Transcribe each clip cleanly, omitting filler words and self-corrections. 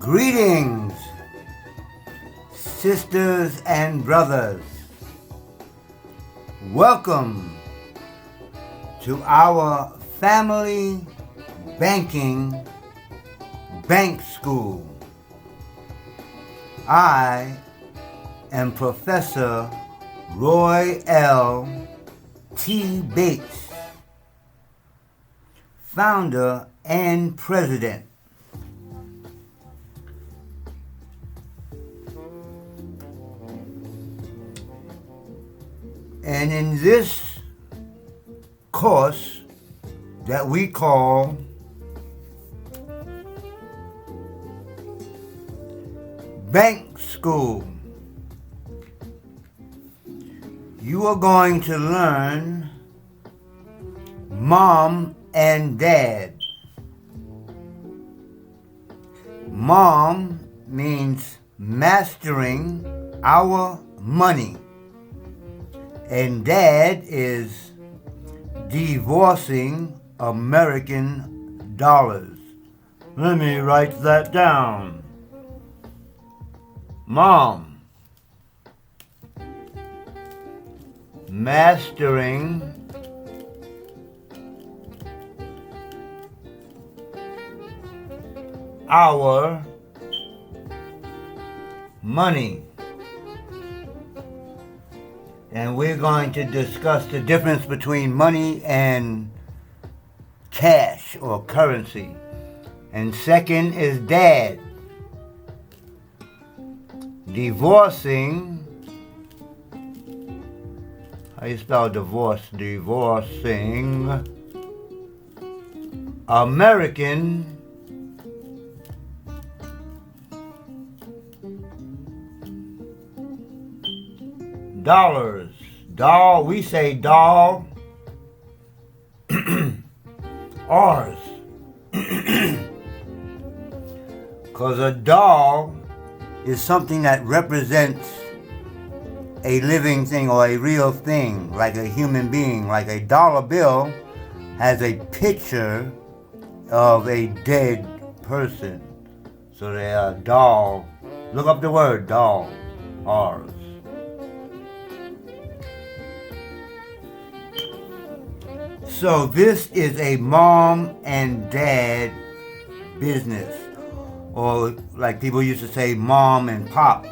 Greetings, sisters and brothers. Welcome to our family banking bank school. I am Professor Roy L. T. Bates, founder and president. And in this course that we call Bank School, you are going to learn Mom and Dad. Mom means mastering our money. And Dad is divorcing American dollars. Let me write that down. Mom, mastering our money. And we're going to discuss the difference between money and cash or currency. And second is Dad, divorcing. How you spell divorce? Divorcing American dollars. We say doll. Ours. Because a doll is something that represents a living thing or a real thing, like a human being. Like a dollar bill has a picture of a dead person. So they are doll. Look up the word doll. Ours. So this is a mom and dad business, or like people used to say, mom and pop.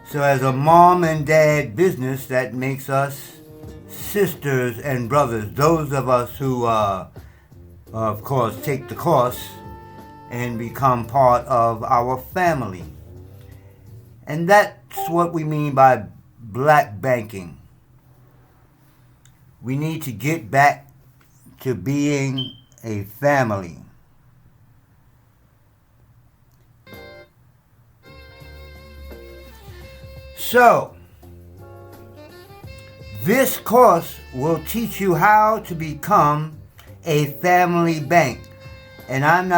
So as a mom and dad business, that makes us sisters and brothers. Those of us who, of course, take the course and become part of our family. And that's what we mean by black banking. We need to get back to being a family. So, this course will teach you how to become a family bank. And I'm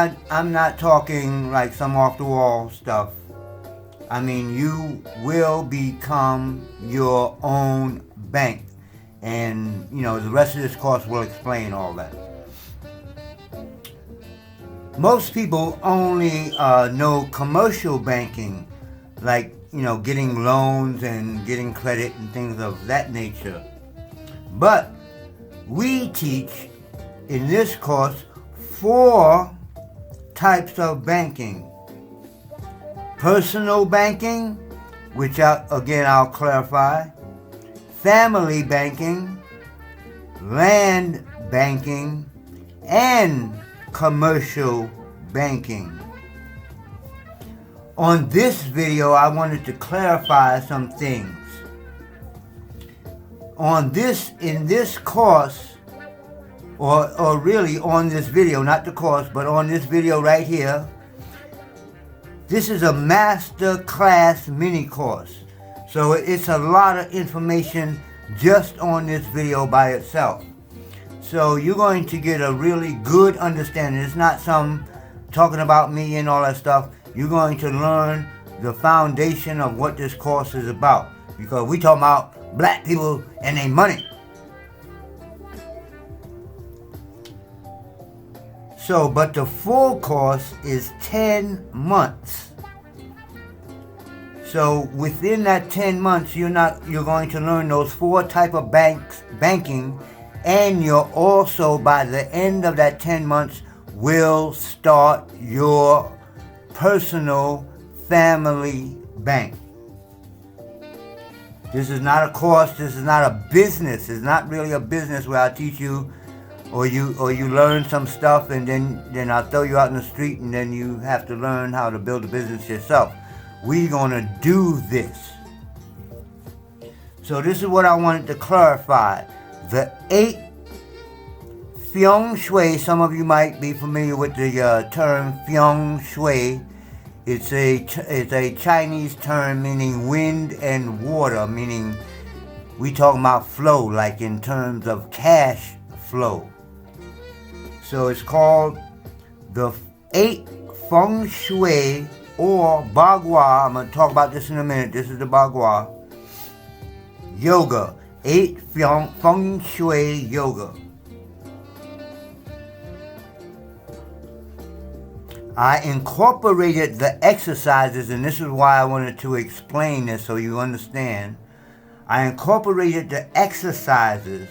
not talking like some off the wall stuff. I mean, you will become your own bank. And, the rest of this course will explain all that. Most people only know commercial banking, like, getting loans and getting credit and things of that nature. But we teach in this course 4 types of banking. Personal banking, which I'll clarify. Family banking, land banking, and commercial banking. On this video, I wanted to clarify some things. In this course, or really on this video, not the course, but on this video right here, this is a master class mini course. So it's a lot of information just on this video by itself. So you're going to get a really good understanding. It's not some talking about me and all that stuff. You're going to learn the foundation of what this course is about. Because we talking about black people and their money. So, but the full course is 10 months. So within that 10 months, you're going to learn those 4 type of banking, and you're also, by the end of that 10 months, will start your personal family bank. This is not a course, this is not a business. It's not really a business where I teach you or you learn some stuff and then I'll throw you out in the street and then you have to learn how to build a business yourself. We're going to do this. So this is what I wanted to clarify. The 8 Feng Shui, some of you might be familiar with the term Feng Shui. It's a Chinese term meaning wind and water, meaning we talking about flow, like in terms of cash flow. So it's called the 8 Feng Shui or Bagua. I'm going to talk about this in a minute. This is the Bagua. Yoga. 8 Feng Shui Yoga. I incorporated the exercises, and this is why I wanted to explain this so you understand. I incorporated the exercises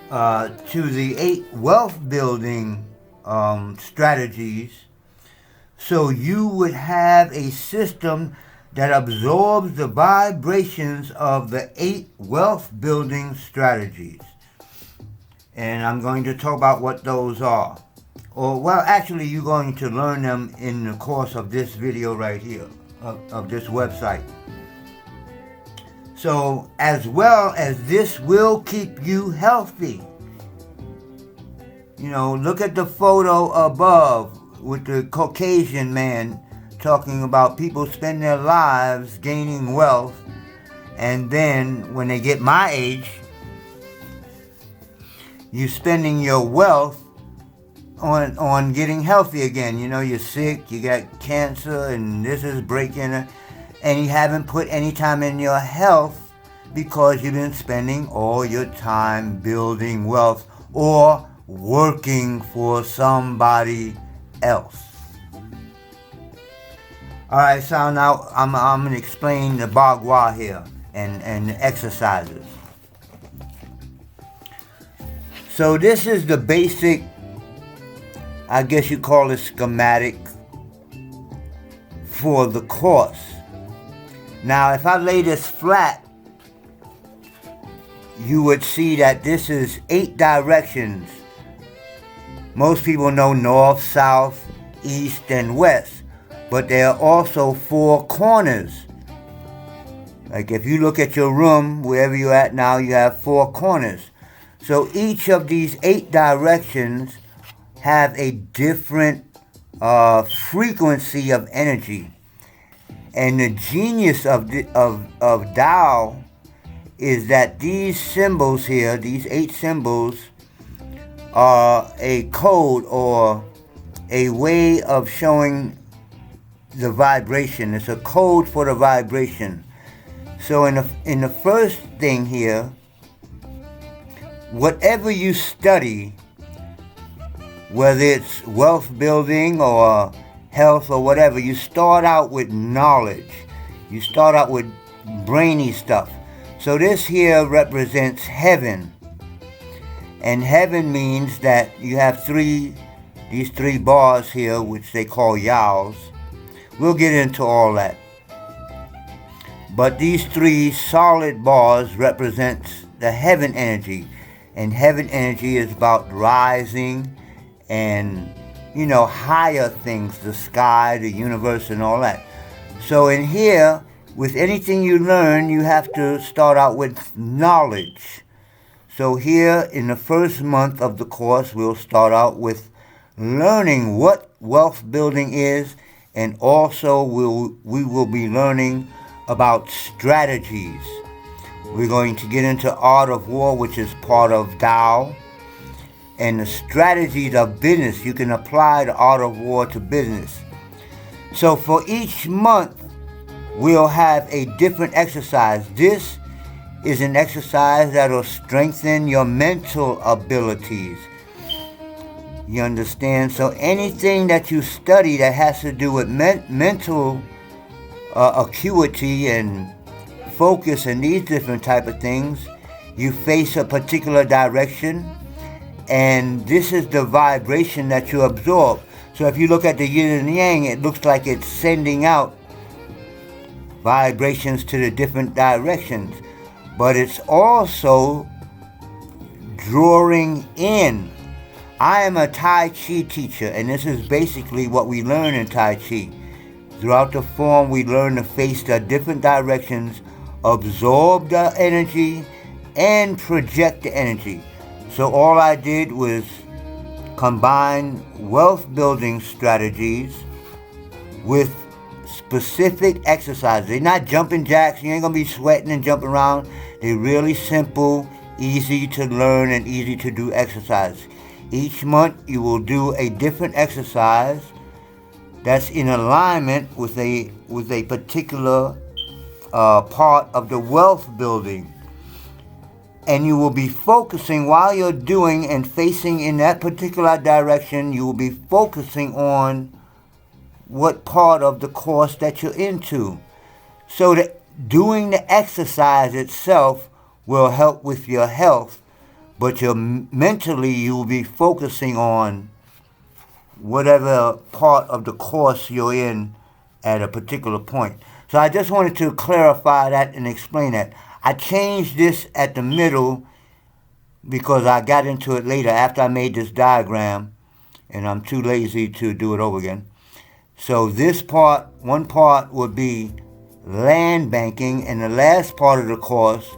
to the 8 wealth building strategies, so you would have a system that absorbs the vibrations of the 8 wealth building strategies. And I'm going to talk about what those are. Or, well, actually, you're going to learn them in the course of this video right here, of this website. So, as well as this will keep you healthy. You know, look at the photo above with the Caucasian man talking about people spend their lives gaining wealth, and then when they get my age, you're spending your wealth on getting healthy again. You know, you're sick, you got cancer, and this is breaking, and you haven't put any time in your health because you've been spending all your time building wealth or working for somebody else. Alright, so now I'm going to explain the Bagua here and the exercises. So this is the basic, I guess you call it schematic for the course. Now, if I lay this flat, you would see that this is 8 directions. Most people know north, south, east, and west, but there are also 4 corners. Like if you look at your room, wherever you're at now, you have 4 corners. So each of these 8 directions have a different frequency of energy. And the genius of Tao is that these symbols here, these 8 symbols, are a code or a way of showing the vibration. It's a code for the vibration. So in the first thing here, whatever you study, whether it's wealth building or health or whatever, you start out with knowledge. You start out with brainy stuff. So this here represents heaven. And heaven means that you have these 3 bars here, which they call yaos. We'll get into all that. But these 3 solid bars represents the heaven energy. And heaven energy is about rising and, you know, higher things, the sky, the universe, and all that. So in here, with anything you learn, you have to start out with knowledge. So here, in the first month of the course, we'll start out with learning what wealth building is, and also we will be learning about strategies. We're going to get into art of war, which is part of Tao, and the strategies of business. You can apply the art of war to business. So for each month, we'll have a different exercise. This is an exercise that will strengthen your mental abilities. You understand? So anything that you study that has to do with mental acuity and focus and these different type of things, you face a particular direction, and this is the vibration that you absorb. So if you look at the yin and yang, it looks like it's sending out vibrations to the different directions, but it's also drawing in. I am a Tai Chi teacher, and this is basically what we learn in Tai Chi. Throughout the form, we learn to face the different directions, absorb the energy, and project the energy. So all I did was combine wealth building strategies with specific exercises. They're not jumping jacks. You ain't gonna be sweating and jumping around. They're really simple, easy to learn, and easy to do exercise. Each month you will do a different exercise that's in alignment with a particular part of the wealth building. And you will be focusing while you're doing and facing in that particular direction. You will be focusing on what part of the course that you're into. So that doing the exercise itself will help with your health, but mentally you will be focusing on whatever part of the course you're in at a particular point. So I just wanted to clarify that and explain that. I changed this at the middle because I got into it later after I made this diagram, and I'm too lazy to do it over again. So this part, one part would be land banking, and the last part of the course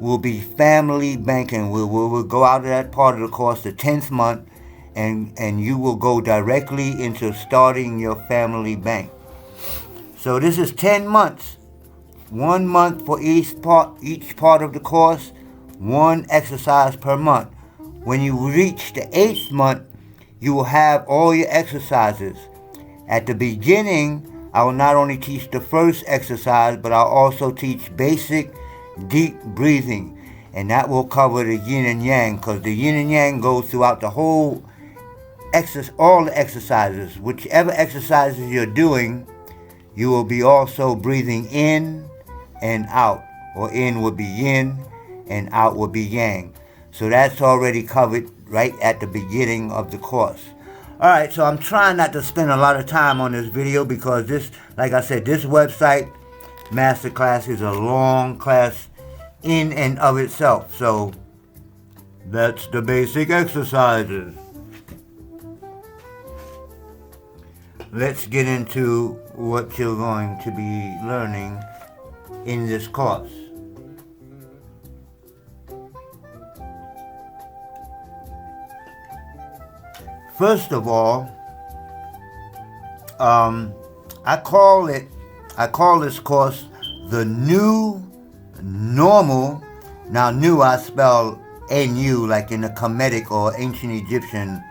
will be family banking. We'll go out of that part of the course the 10th month, and you will go directly into starting your family bank. So this is 10 months. 1 month for each part of the course, 1 exercise per month. When you reach the 8th month, you will have all your exercises. At the beginning, I will not only teach the first exercise, but I'll also teach basic deep breathing, and that will cover the yin and yang, because the yin and yang goes throughout the whole all the exercises. Whichever exercises you're doing, you will be also breathing in and out, or in would be yin and out would be yang. So that's already covered right at the beginning of the course. Alright, so I'm trying not to spend a lot of time on this video because this, like I said, this website masterclass is a long class in and of itself. So that's the basic exercises. Let's get into what you're going to be learning in this course. First of all, I call this course the new normal. Now, new I spell N-U, like in the Kemetic or ancient Egyptian.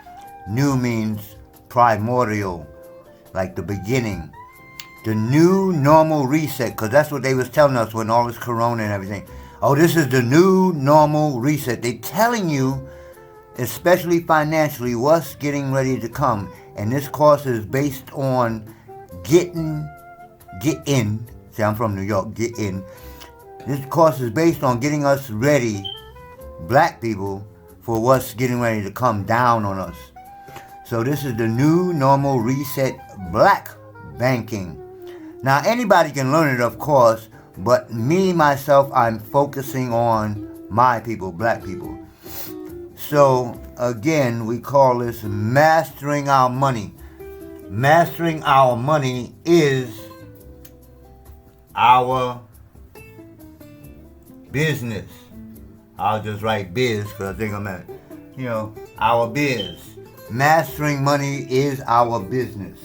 New means primordial, like the beginning. The new normal reset, because that's what they was telling us when all this corona and everything. Oh, this is the new normal reset. They're telling you, especially financially, what's getting ready to come. And this course is based on get in. See, I'm from New York, get in. This course is based on getting us ready, black people, for what's getting ready to come down on us. So this is the new normal reset black banking. Now, anybody can learn it, of course, but me, myself, I'm focusing on my people, black people. So, again, we call this mastering our money. Mastering our money is our business. I'll just write biz because I think I'm at, our biz. Mastering money is our business.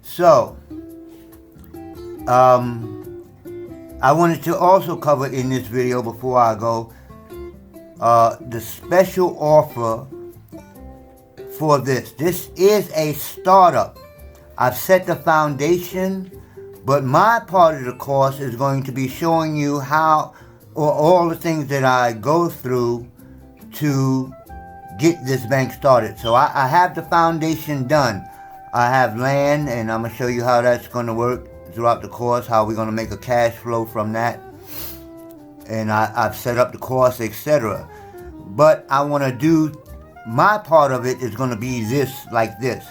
So, I wanted to also cover in this video before I go the special offer for this. This is a startup. I've set the foundation, but my part of the course is going to be showing you how, or all the things that I go through to get this bank started. So I have the foundation done. I have land, and I'm going to show you how that's going to work throughout the course, how we're going to make a cash flow from that. And I've set up the course, etc. But I want to do, my part of it is going to be this, like this.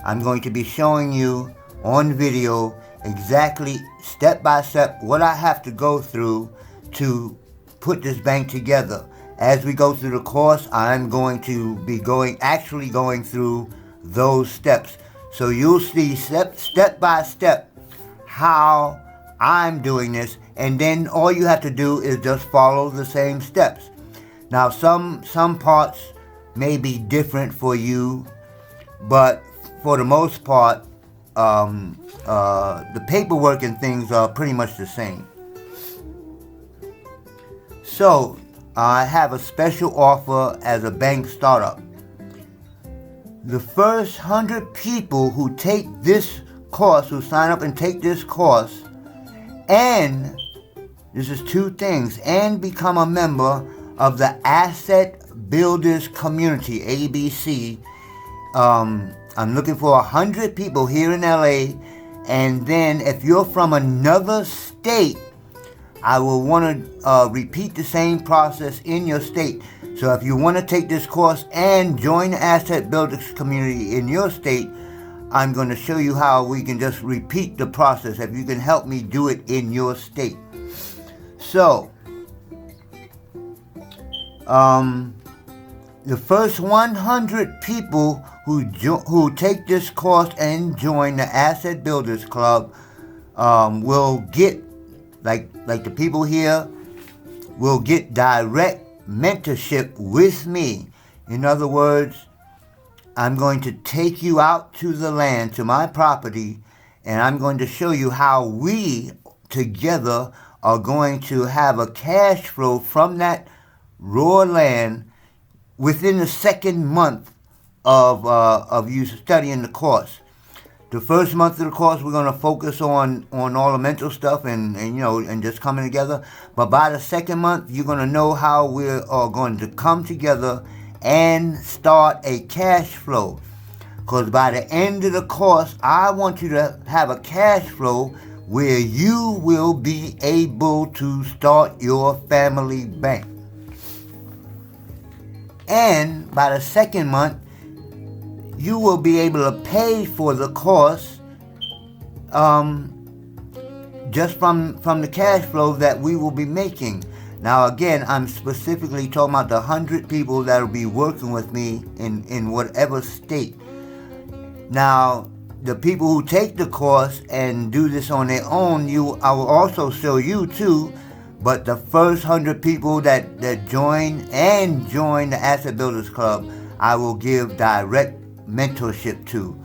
I'm going to be showing you on video exactly, step by step, what I have to go through to put this bank together. As we go through the course, I'm going to be actually going through those steps. So you'll see step by step how I'm doing this, and then all you have to do is just follow the same steps. Now some parts may be different for you, but for the most part, the paperwork and things are pretty much the same. So I have a special offer as a bank startup. The first 100 people who take this course, who sign up and take this course, and this is two things, and become a member of the Asset Builders Community, ABC. I'm looking for 100 people here in LA, and then if you're from another state, I will want to repeat the same process in your state. So if you want to take this course and join the Asset Builders Community in your state, I'm going to show you how we can just repeat the process, if you can help me do it in your state. So, the first 100 people who take this course and join the Asset Builders Club will get, like the people here, will get direct mentorship with me. In other words, I'm going to take you out to the land, to my property, and I'm going to show you how we together are going to have a cash flow from that raw land within the second month of you studying the course. The first month of the course, we're going to focus on all the mental stuff and just coming together. But by the second month, you're going to know how we are going to come together and start a cash flow. Because by the end of the course, I want you to have a cash flow where you will be able to start your family bank. And by the second month, you will be able to pay for the course just from the cash flow that we will be making. Now again, I'm specifically talking about the 100 people that will be working with me in whatever state. Now, the people who take the course and do this on their own, I will also show you too, but the first 100 people that join the Asset Builders Club, I will give direct mentorship to,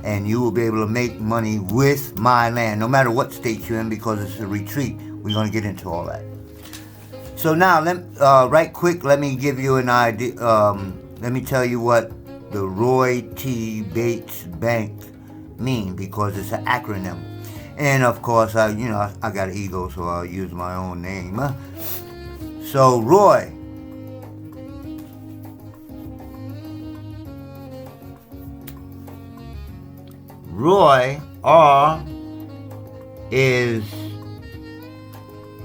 and you will be able to make money with my land, no matter what state you're in, because it's a retreat. We're going to get into all that. So now, right quick, let me give you an idea. Let me tell you what the Roy T. Bates Bank mean, because it's an acronym. And of course, I got an ego, so I'll use my own name. So Roy. R is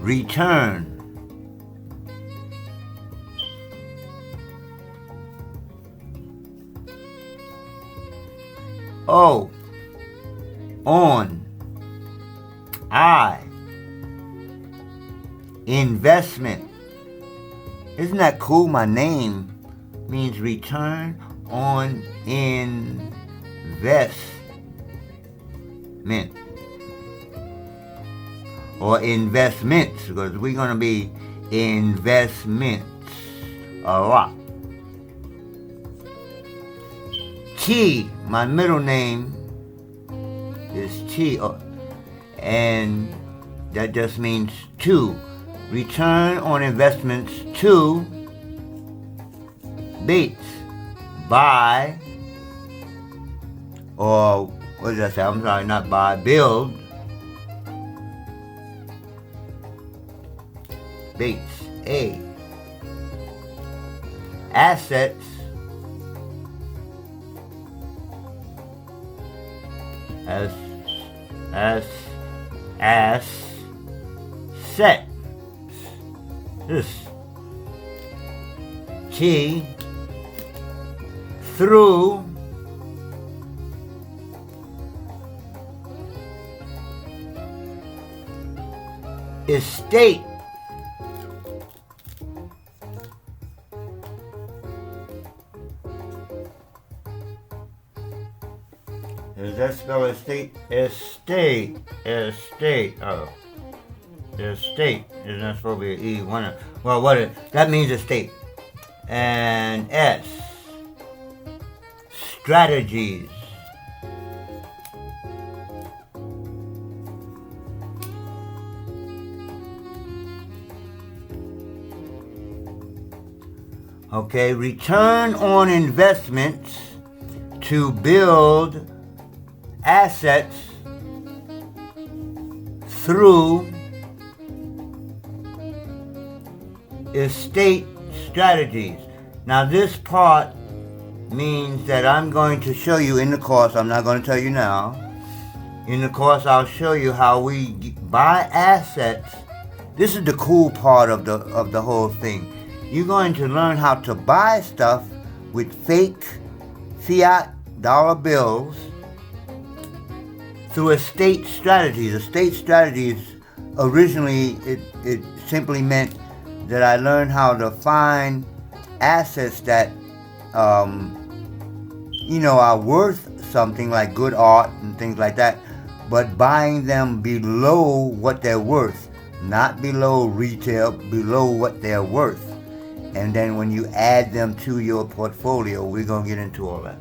return. O, on. I, investment. Isn't that cool? My name means return on investment. Or investments, because we're going to be investments a lot. T, my middle name is T, and that just means to. Return on investments to Bates. Buy, or what did I say? I'm sorry, not buy, build. Bates, A. assets assets this T through estate Does that spell estate? Estate. Oh. Estate. Isn't that supposed to be an E? Well, that means estate. And S. Strategies. Okay, return on investments to build assets through estate strategies. Now this part means that I'm going to show you in the course. I'm not going to tell you now. In the course I'll show you how we buy assets. This is the cool part of the whole thing. You're going to learn how to buy stuff with fake fiat dollar bills through estate strategies. Estate strategies, originally it simply meant that I learned how to find assets that are worth something, like good art and things like that, but buying them below what they're worth, not below retail, below what they're worth. And then when you add them to your portfolio, we're going to get into all that.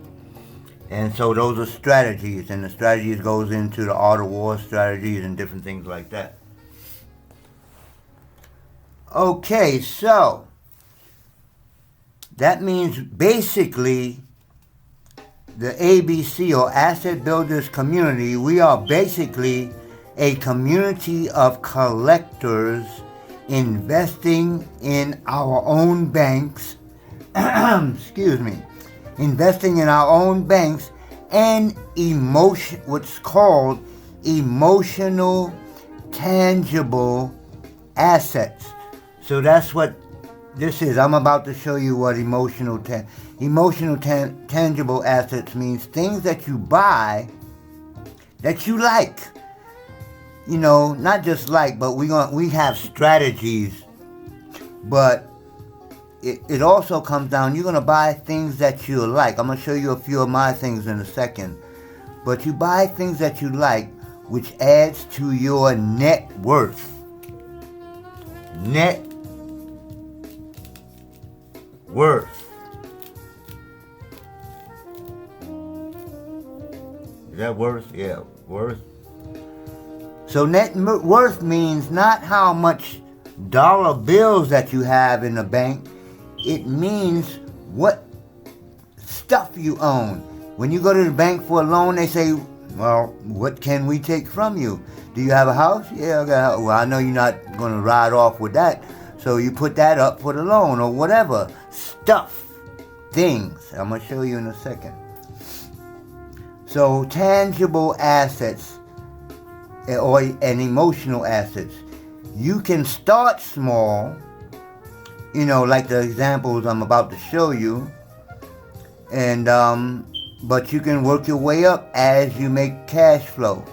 And so those are strategies, and the strategies goes into the art of war strategies and different things like that. Okay, so that means basically the ABC, or Asset Builders Community, we are basically a community of collectors investing in our own banks, excuse me, investing in our own banks and what's called emotional tangible assets. So that's what this is. I'm about to show you what emotional tangible assets means. Things that you buy that you like. Not just like, but we have strategies. But it also comes down, you're going to buy things that you like. I'm going to show you a few of my things in a second. But you buy things that you like, which adds to your net worth. Net worth. Is that worth? Yeah, worth. So net worth means not how much dollar bills that you have in the bank. It means what stuff you own. When you go to the bank for a loan, they say, well, what can we take from you? Do you have a house? Yeah, I got a house. Well, I know you're not going to ride off with that. So you put that up for the loan or whatever. Stuff. Things. I'm going to show you in a second. So tangible assets and emotional assets. You can start small, like the examples I'm about to show you, and but you can work your way up as you make cash flow.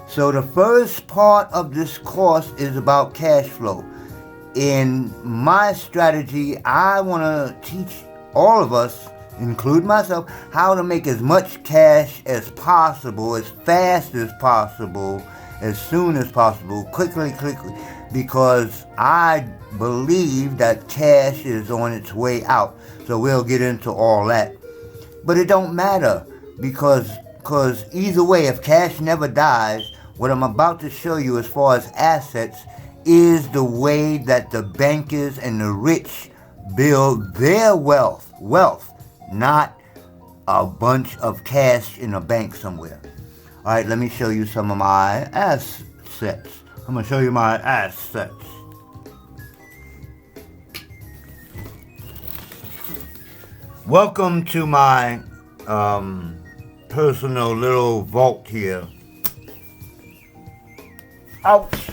So the first part of this course is about cash flow. In my strategy, I want to teach all of us, include myself, how to make as much cash as possible, as fast as possible, as soon as possible, quickly, because I believe that cash is on its way out. So we'll get into all that. But it don't matter, because either way, if cash never dies, what I'm about to show you as far as assets is the way that the bankers and the rich build their wealth, not a bunch of cash in a bank somewhere. All right, let me show you some of my assets. I'm going to show you my assets. Welcome to my personal little vault here. Ouch!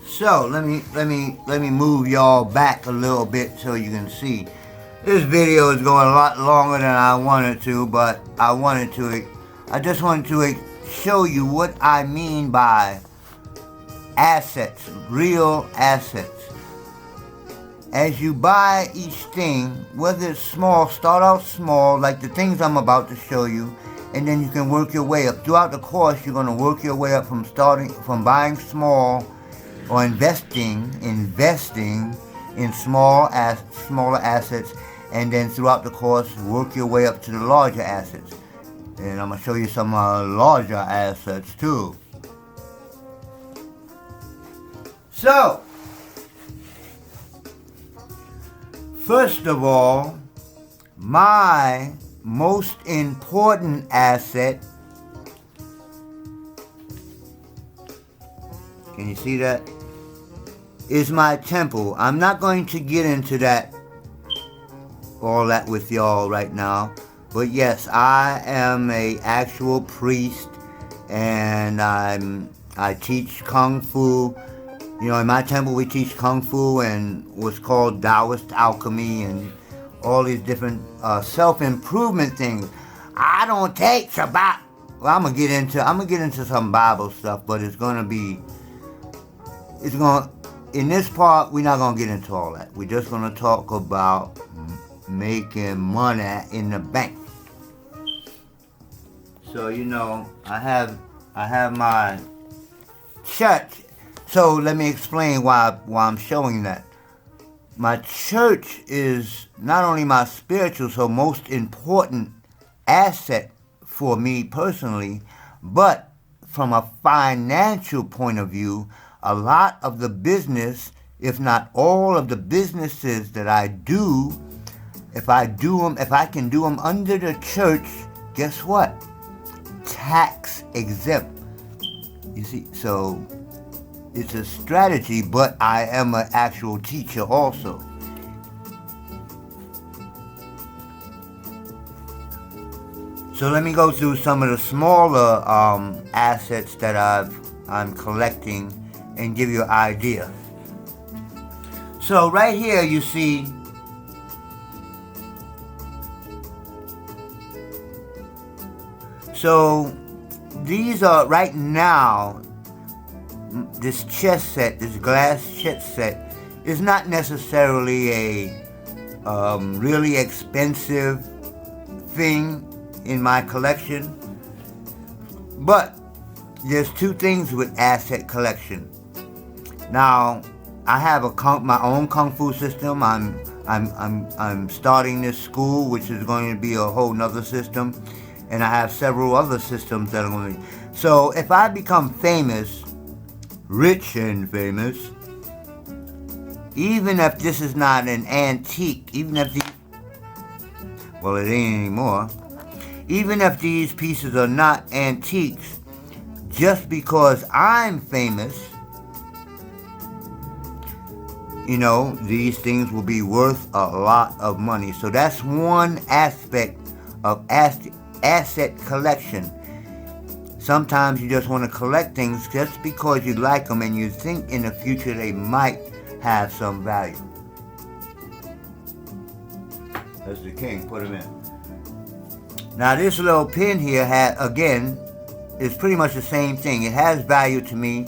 So let me move y'all back a little bit so you can see. This video is going a lot longer than I wanted to, but I just wanted to show you what I mean by assets, real assets. As you buy each thing, whether it's small, start out small, like the things I'm about to show you, and then you can work your way up. Throughout the course, you're going to work your way up from buying small or investing in smaller assets, and then throughout the course, work your way up to the larger assets. And I'm going to show you some larger assets too. So, first of all, my most important asset, can you see that, is my temple. I'm not going to get into all that with y'all right now, but yes, I am a actual priest, and I teach Kung Fu. You know, in my temple we teach Kung Fu and what's called Taoist alchemy and all these different self-improvement things. I don't take Shabbat. Well, I'm gonna get into some Bible stuff, but in this part, we're not gonna get into all that. We're just gonna talk about making money in the bank. So, you know, I have my church. So let me explain why I'm showing that. My church is not only my spiritual, so most important asset for me personally, but from a financial point of view, a lot of the business, if not all of the businesses that I do, if I can do them under the church, guess what? Tax exempt. You see, so it's a strategy, but I am an actual teacher also. So let me go through some of the smaller assets that I'm collecting and give you an idea. So right here you see these are right now, this chess set, this glass chess set, is not necessarily a really expensive thing in my collection, but there's two things with asset collection. Now, I have my own Kung Fu system. I'm starting this school, which is going to be a whole nother system, and I have several other systems that are going to be. So if I become famous, rich and famous, even if this is not an antique, even if well, it ain't anymore. Even if these pieces are not antiques, just because I'm famous, you know, these things will be worth a lot of money. So that's one aspect of asset collection. Sometimes you just want to collect things just because you like them and you think in the future they might have some value. That's the king, put him in. Now this little pin here is pretty much the same thing. It has value to me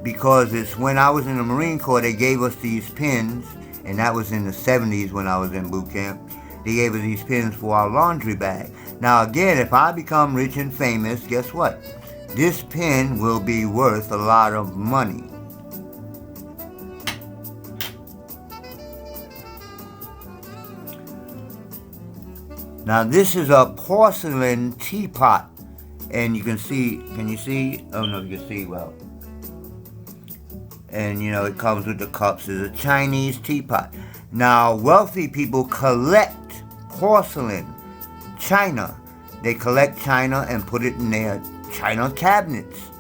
because it's when I was in the Marine Corps, they gave us these pins, and that was in the 70s when I was in boot camp. They gave us these pins for our laundry bag. Now again, if I become rich and famous, guess what? This pin will be worth a lot of money. Now this is a porcelain teapot, and you can you see? I don't know if you can see well. And you know, it comes with the cups. It's a Chinese teapot. Now, wealthy people collect porcelain, china. They collect china and put it in their china cabinets.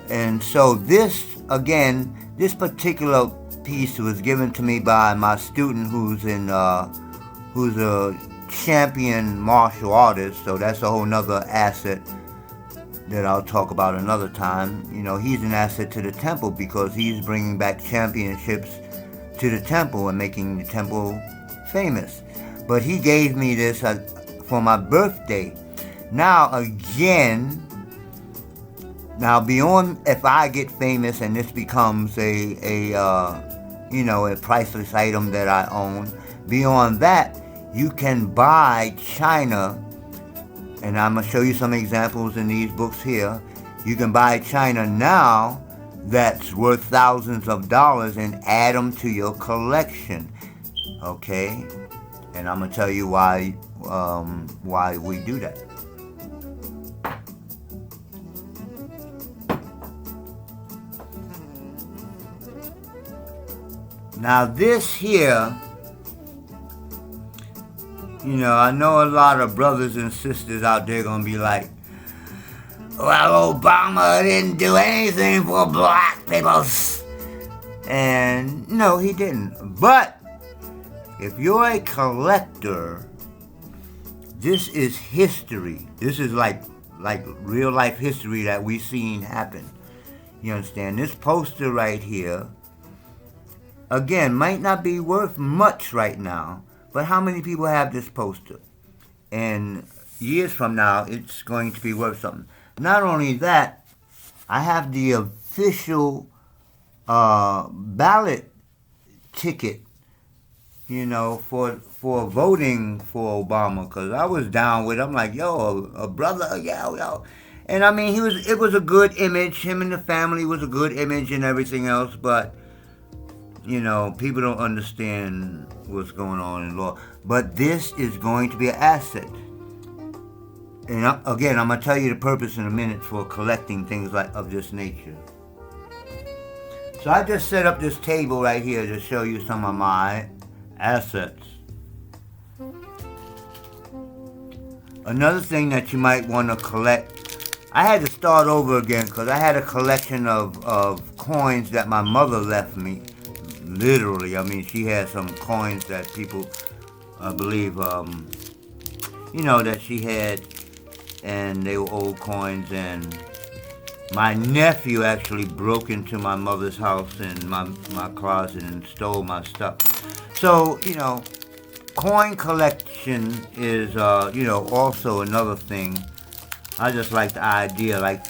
And so this, again, This particular piece was given to me by my student who's a champion martial artist, so that's a whole nother asset that I'll talk about another time. You know, he's an asset to the temple because he's bringing back championships to the temple and making the temple famous. But he gave me this for my birthday. Now again, beyond if I get famous and this becomes a priceless item that I own, beyond that, you can buy China, and I'm going to show you some examples in these books here. You can buy China now that's worth thousands of dollars and add them to your collection, okay? And I'm going to tell you why we do that. Now this here, I know a lot of brothers and sisters out there going to be like, well, Obama didn't do anything for black people. And no, he didn't. But if you're a collector, this is history. This is like real life history that we've seen happen. You understand? This poster right here, again, might not be worth much right now, but how many people have this poster? And years from now, it's going to be worth something. Not only that, I have the official ballot ticket, for voting for Obama, because I was down with him. I'm like, yo, a brother, yo. And I mean, it was a good image. Him and the family was a good image and everything else, but people don't understand what's going on in law. But this is going to be an asset. And again, I'm going to tell you the purpose in a minute for collecting things of this nature. So I just set up this table right here to show you some of my assets. Another thing that you might want to collect, I had to start over again because I had a collection of coins that my mother left me. Literally, I mean, she had some coins that people believe, that she had, and they were old coins, and my nephew actually broke into my mother's house and my closet and stole my stuff. So, coin collection is, also another thing. I just like the idea, like,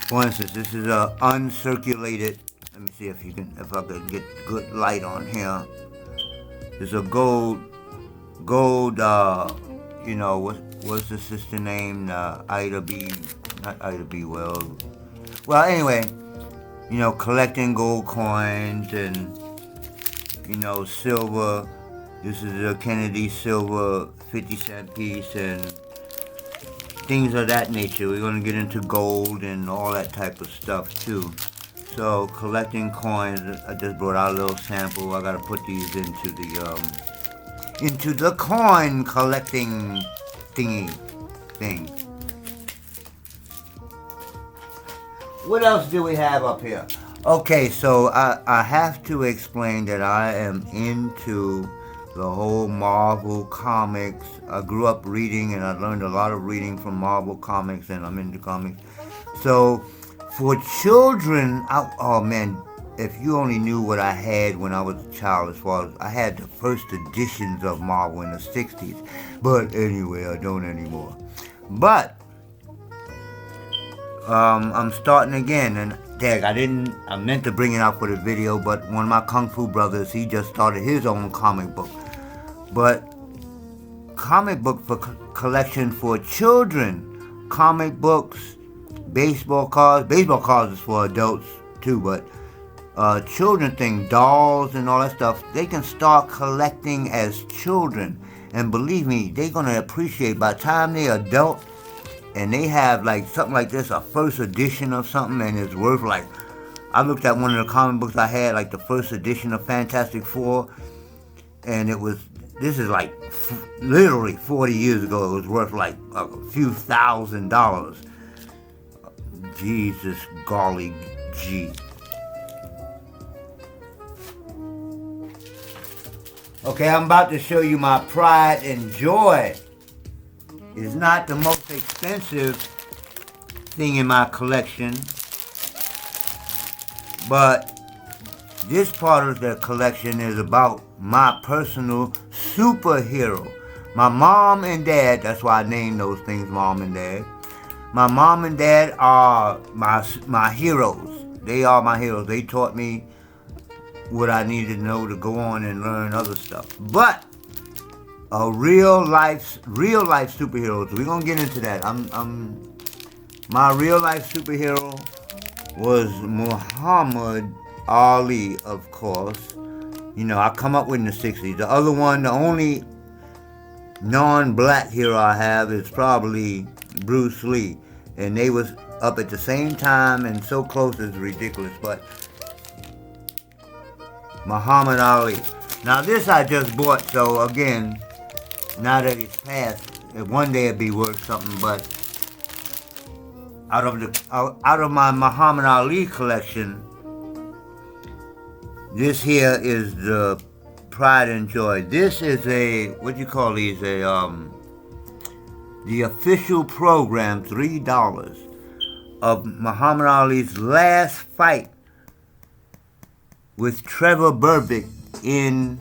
for instance, this is a uncirculated. Let me see if I can get good light on here. There's a gold, what's the sister name? Ida B, not Ida B. Well, anyway, collecting gold coins and, silver. This is a Kennedy silver 50-cent piece and things of that nature. We're going to get into gold and all that type of stuff too. So collecting coins, I just brought out a little sample. I gotta put these into the coin collecting thing. What else do we have up here? Okay, so I have to explain that I am into the whole Marvel comics. I grew up reading and I learned a lot of reading from Marvel comics, and I'm into comics. So for children, oh man, if you only knew what I had when I was a child, as far as I had the first editions of Marvel in the 60s. But anyway, I don't anymore. But I'm starting again, and I meant to bring it out for the video, but one of my Kung Fu brothers, he just started his own comic book. But comic book for collection for children, comic books, baseball cards is for adults too, but children thing, dolls and all that stuff, they can start collecting as children, and believe me, they're gonna appreciate by the time they're adult and they have like something like this, a first edition of something, and it's worth like, I looked at one of the comic books I had, like the first edition of Fantastic Four, and this is like literally 40 years ago, it was worth like a few $1,000s. Jesus golly gee. Okay, I'm about to show you my pride and joy. It's not the most expensive thing in my collection, but this part of the collection is about my personal superhero. My mom and dad, that's why I named those things mom and dad. My mom and dad are my heroes. They are my heroes. They taught me what I needed to know to go on and learn other stuff. But a real life superheroes. We're gonna get into that. My real life superhero was Muhammad Ali, of course. You know, I come up with in the 60s. The other one, the only non-black hero I have is probably Bruce Lee. And they was up at the same time and so close it's ridiculous. But Muhammad Ali. Now this I just bought, so again, now that it's passed, one day it'd be worth something. But out of my Muhammad Ali collection, this here is the pride and joy. This is what do you call these? The official program, $3 of Muhammad Ali's last fight with Trevor Berbick in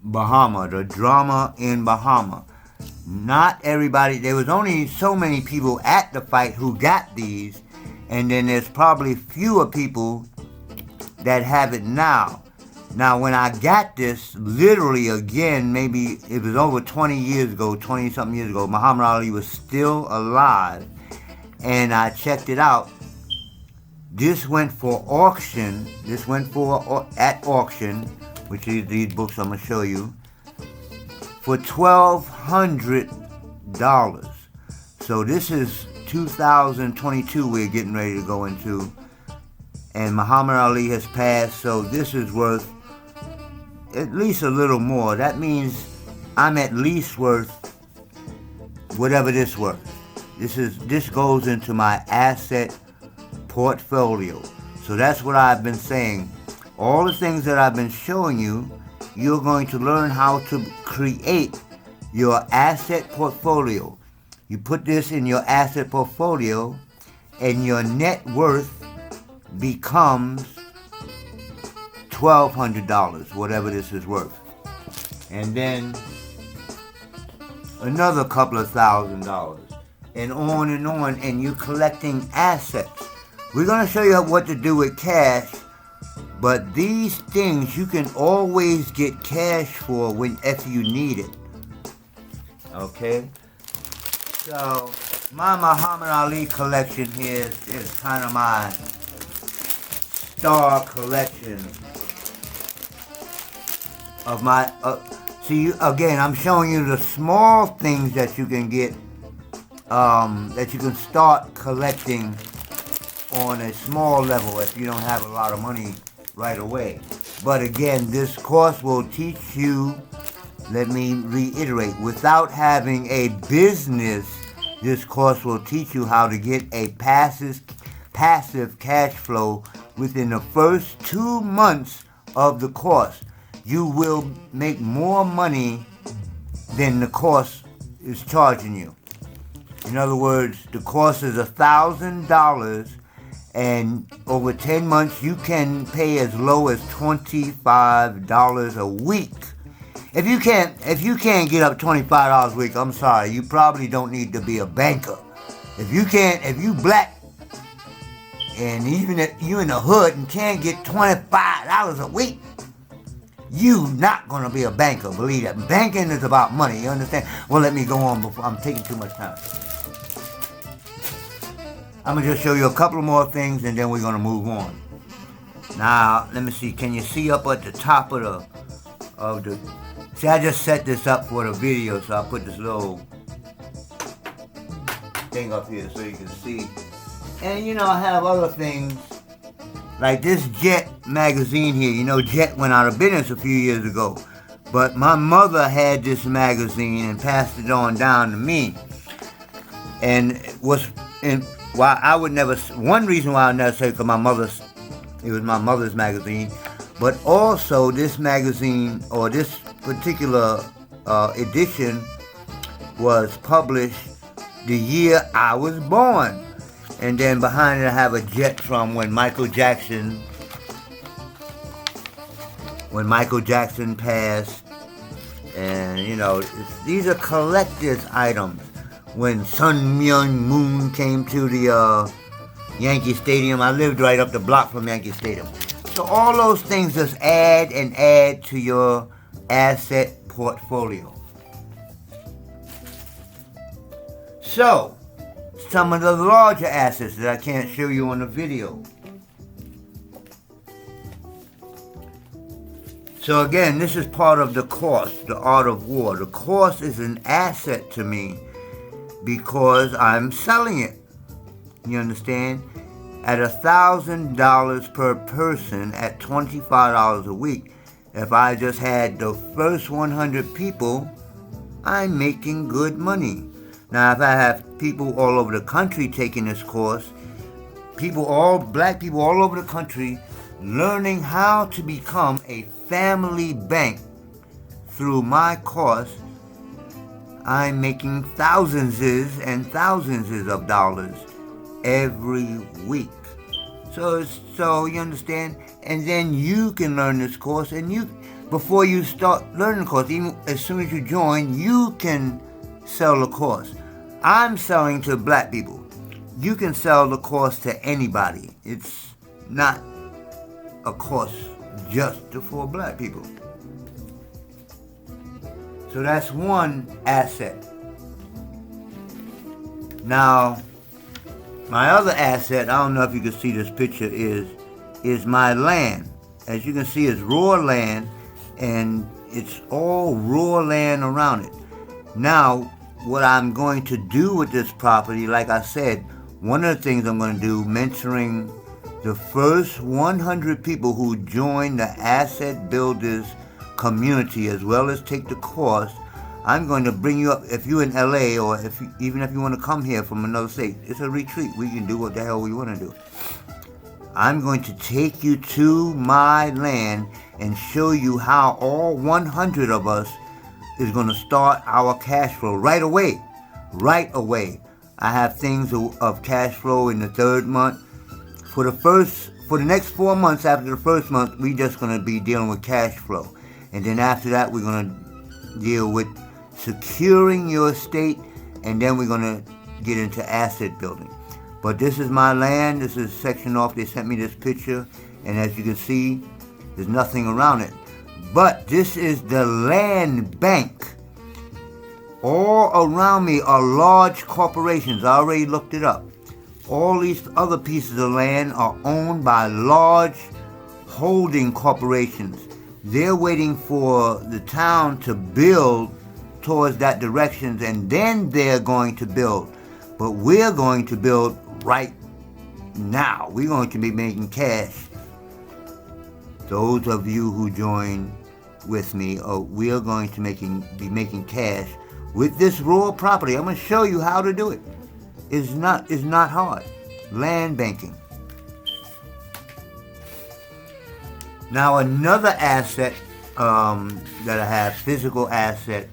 Bahama, the drama in Bahama. Not everybody, there was only so many people at the fight who got these, and then there's probably fewer people that have it now. Now, when I got this, literally again, maybe it was over 20 years ago, 20-something years ago, Muhammad Ali was still alive, and I checked it out. This went for auction. This went for at auction, which is these books I'm going to show you, for $1,200. So this is 2022 we're getting ready to go into. And Muhammad Ali has passed, so this is worth at least a little more. That means I'm at least worth whatever this worth. This goes into my asset portfolio. So that's what I've been saying. All the things that I've been showing you, you're going to learn how to create your asset portfolio. You put this in your asset portfolio, and your net worth becomes $1,200, whatever this is worth. And then another couple of $1,000. And on, and you're collecting assets. We're going to show you what to do with cash, but these things you can always get cash for if you need it. Okay? So, my Muhammad Ali collection here is kind of my star collection of my... see, again, I'm showing you the small things that you can get, that you can start collecting on a small level if you don't have a lot of money right away. But again, this course will teach you, let me reiterate, without having a business, this course will teach you how to get a passive cash flow within the first 2 months of the course. You will make more money than the course is charging you. In other words, the course is $1,000, and over 10 months you can pay as low as $25 a week. If you can't get up $25 a week, I'm sorry, you probably don't need to be a banker. If you black, and even if you in the hood and can't get $25 a week, you not gonna be a banker, believe that. Banking is about money, you understand? Well, let me go on before I'm taking too much time. I'm gonna just show you a couple more things and then we're gonna move on. Now, let me see, can you see up at the top of the see, I just set this up for the video, so I put this little thing up here so you can see. And you know, I have other things, like this Jet magazine here. You know, Jet went out of business a few years ago. But my mother had this magazine and passed it on down to me. And one reason why I never say, because it was my mother's magazine, But also this magazine, or this particular edition, was published the year I was born. And then behind it I have a jet from when Michael Jackson passed. And you know, these are collector's items. When Sun Myung Moon came to the Yankee Stadium, I lived right up the block from Yankee Stadium. So all those things just add and add to your asset portfolio. So, some of the larger assets that I can't show you on the video. So again, this is part of the course, The Art of War. The course is an asset to me because I'm selling it. You understand? At $1,000 per person, at $25 a week. If I just had the first 100 people, I'm making good money. Now, if I have people all over the country taking this course, black people all over the country, learning how to become a family bank through my course, I'm making thousands and thousands of dollars every week. So you understand? And then you can learn this course, and before you start learning the course, even as soon as you join, you can sell the course. I'm selling to black people. You can sell the course to anybody. It's not a course just for black people. So that's one asset. Now, my other asset, I don't know if you can see this picture, is my land. As you can see, it's raw land, and it's all raw land around it. Now, what I'm going to do with this property, like I said, one of the things I'm going to do, mentoring the first 100 people who join the Asset Builders community, as well as take the course. I'm going to bring you up, if you're in LA, or even if you want to come here from another state. It's a retreat. We can do what the hell we want to do. I'm going to take you to my land and show you how all 100 of us is going to start our cash flow right away. Right away. I have things of cash flow in the third month. For the next 4 months after the first month, we just going to be dealing with cash flow. And then after that, we're going to deal with securing your estate, and then we're going to get into asset building. But this is my land. This is sectioned off. They sent me this picture, and as you can see, there's nothing around it. But this is the land bank. All around me are large corporations. I already looked it up. All these other pieces of land are owned by large holding corporations. They're waiting for the town to build towards that direction, and then they're going to build. But we're going to build right now. We're going to be making cash. Those of you who join with me, we are going to be making cash with this raw property. I'm going to show you how to do it. It's not hard. Land banking. Now, another asset that I have, physical asset,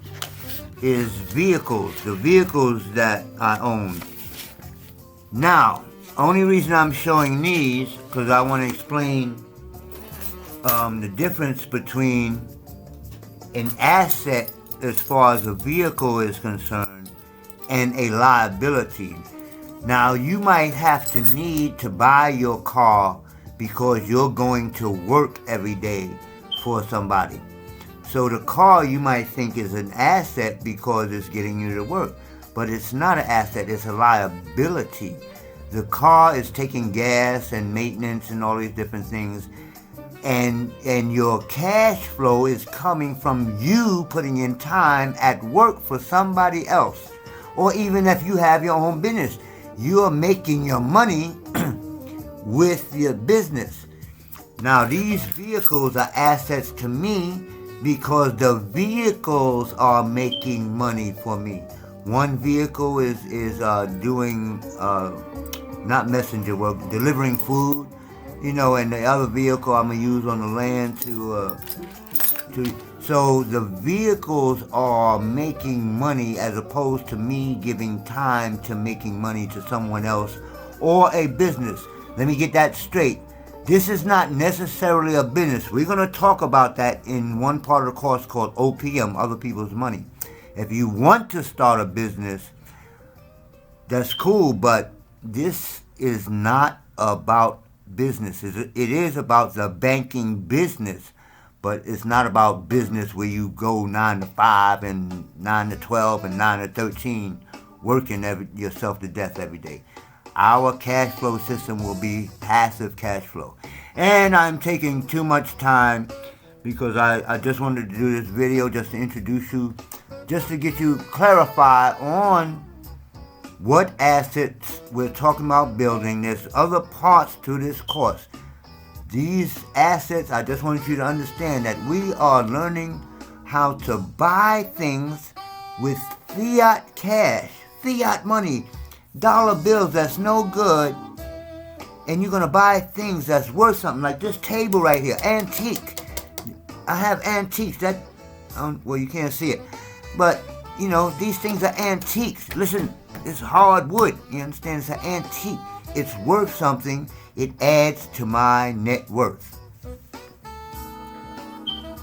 is vehicles. The vehicles that I own. Now, only reason I'm showing these, because I want to explain the difference between an asset as far as a vehicle is concerned and a liability. Now, you might have to need to buy your car because you're going to work every day for somebody. So the car you might think is an asset because it's getting you to work, but it's not an asset, it's a liability. The car is taking gas and maintenance and all these different things, and your cash flow is coming from you putting in time at work for somebody else. Or even if you have your own business, you're making your money with your business. Now, these vehicles are assets to me because the vehicles are making money for me. One vehicle is doing not messenger work, delivering food, you know, and the other vehicle I'm gonna use on the land so the vehicles are making money as opposed to me giving time to making money to someone else or a business. Let me get that straight. This is not necessarily a business. We're going to talk about that in one part of the course called OPM, Other People's Money. If you want to start a business, that's cool, but this is not about business. It is about the banking business, but it's not about business where you go 9 to 5 and 9 to 12 and 9 to 13 working yourself to death every day. Our cash flow system will be passive cash flow. And I'm taking too much time because I just wanted to do this video just to introduce you, just to get you clarified on what assets we're talking about building. There's other parts to this course. These assets, I just want you to understand that we are learning how to buy things with fiat cash, fiat money, dollar bills that's no good, and you're going to buy things that's worth something, like this table right here, antique. I have antiques that, well, you can't see it, but, you know, these things are antiques. Listen, it's hard wood, you understand? It's an antique. It's worth something. It adds to my net worth.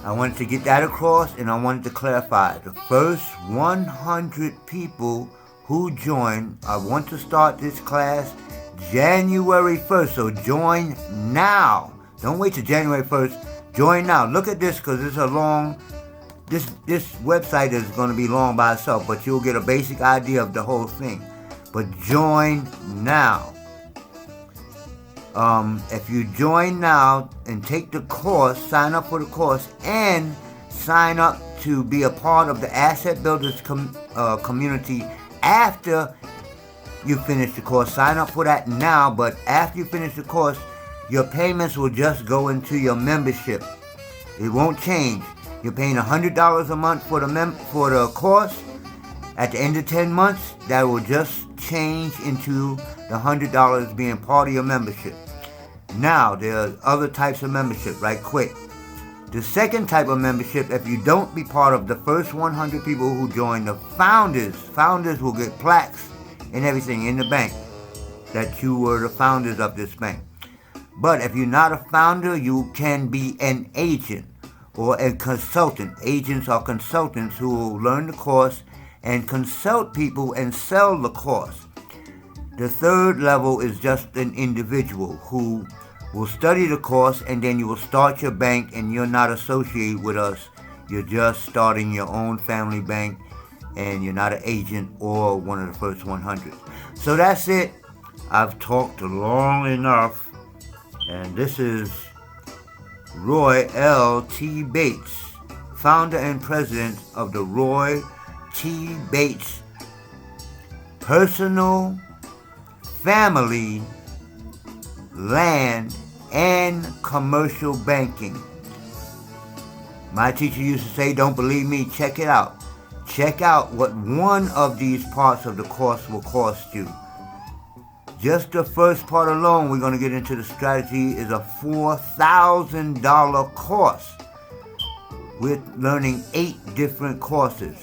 I wanted to get that across, and I wanted to clarify. The first 100 people who join, I want to start this class January 1st, so join now. Don't wait till January 1st. Join now. Look at this, because it's a long, this website is going to be long by itself, but you'll get a basic idea of the whole thing. But join now. If you join now and take the course, sign up for the course, and sign up to be a part of the Asset Builders community after you finish the course. Sign up for that now, but after you finish the course, your payments will just go into your membership. It won't change. You're paying $100 a month for the course. At the end of 10 months, that will just change into the $100 being part of your membership. Now, there are other types of membership, right quick. The second type of membership, if you don't be part of the first 100 people who join, the founders will get plaques and everything in the bank that you were the founders of this bank. But if you're not a founder, you can be an agent or a consultant. Agents are consultants who will learn the course and consult people and sell the course. The third level is just an individual who will study the course, and then you will start your bank, and you're not associated with us. You're just starting your own family bank, and you're not an agent or one of the first 100. So that's it. I've talked long enough, and this is Roy L. T. Bates, founder and president of the Roy T. Bates Personal, Family, Land, and Commercial Banking. My teacher used to say, don't believe me, check it out. Check out what one of these parts of the course will cost you. Just the first part alone, we're going to get into the strategy, is a $4,000 course. We're learning 8 different courses.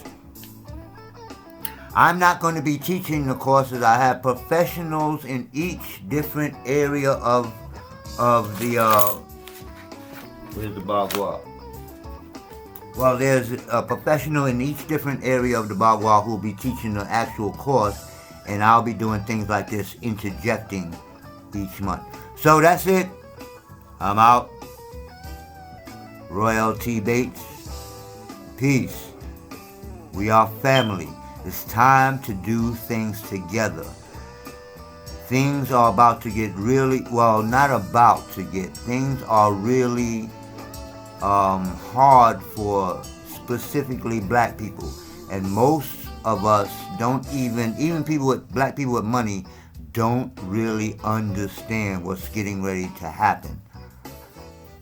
I'm not going to be teaching the courses. I have professionals in each different area of the, where's the Bagua? Well, there's a professional in each different area of the Bagua who will be teaching the actual course, and I'll be doing things like this, interjecting each month. So that's it. I'm out. Roy T. Bates. Peace. We are family. It's time to do things together. Things are about to get really, well, not about to get, things are really hard for specifically black people. And most of us don't even black people with money don't really understand what's getting ready to happen.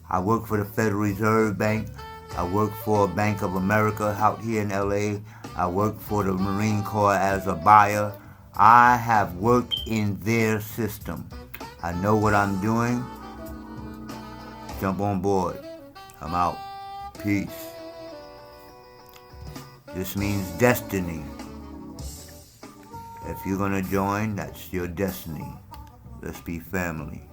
I work for the Federal Reserve Bank. I work for Bank of America out here in LA. I work for the Marine Corps as a buyer. I have worked in their system. I know what I'm doing. jump on board. I'm out. Peace. This means destiny. If you're going to join, that's your destiny. Let's be family.